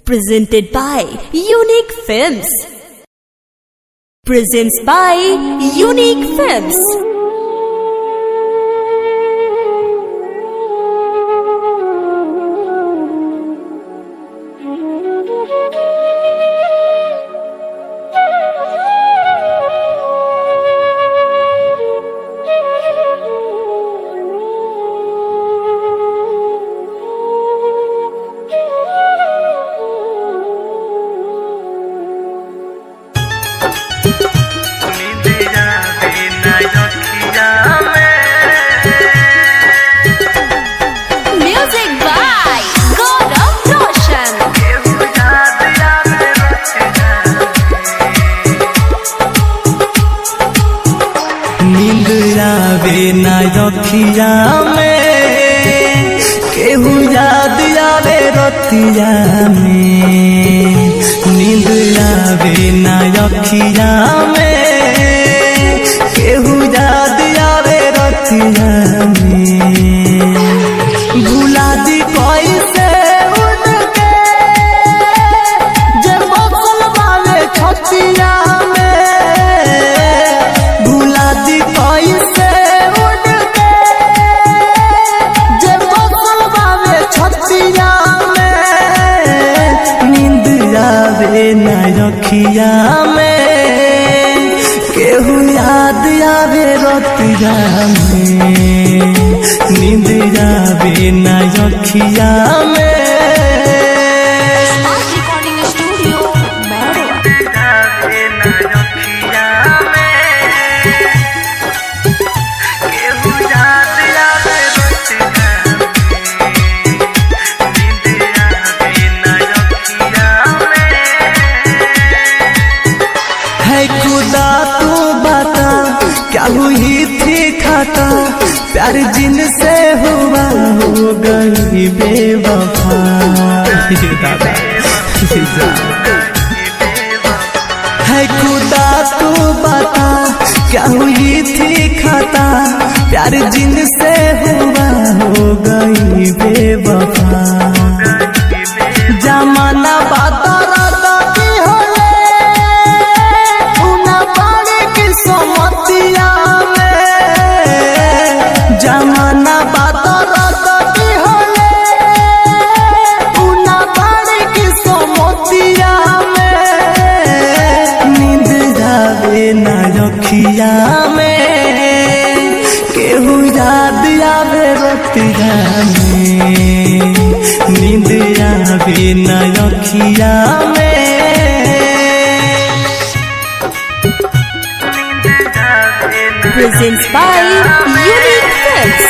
Presented by Unique Films. Presents by Unique Films. Music by Gaurav Roshan. नींद आवे ना रखिया में, केहू याद आवे रतिया में। नींद आवे ना रखिया में, केहू याद आवे रतिया में। भुला दी कैसे उनके जे बसल वाले छतिया में। भुला दी कैसे उनके जे बसल वाले छतिया में। नींद आवे ना रखिया में, केहू याद आवे रतिया में। नींद आवे ना रखिया में। Recording Studio, Mehroa. है खुदा तू बता, क्या हुई थी खता। प्यार जिनसे हुआ हो गई बेवफा। है खुदा तू बता, क्या हुई थी खता। प्यार जिनसे हुआ हो गई बेवफा। जमाना बाता समतिया में। जमाना बाती होले उना बाड़ी की समतिया में। नींद आवे ना रखिया में, केहू याद आवे रतिया में। नींद आवे ना रखिया में। Presents by Unique Films.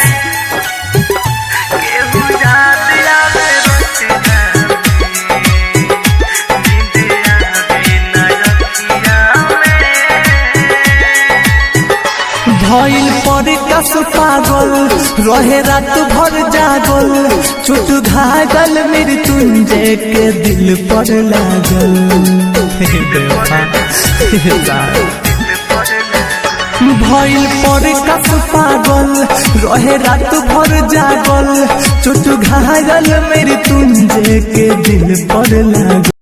भइल पर कस पागल, रहे रात भर जागल। चोट घागल मृत्युंजय के दिल पर लागल। भइल पर कस पागल, रहे रात भर जागल। चोट घायल मृत्युंजय के दिल पर लागल।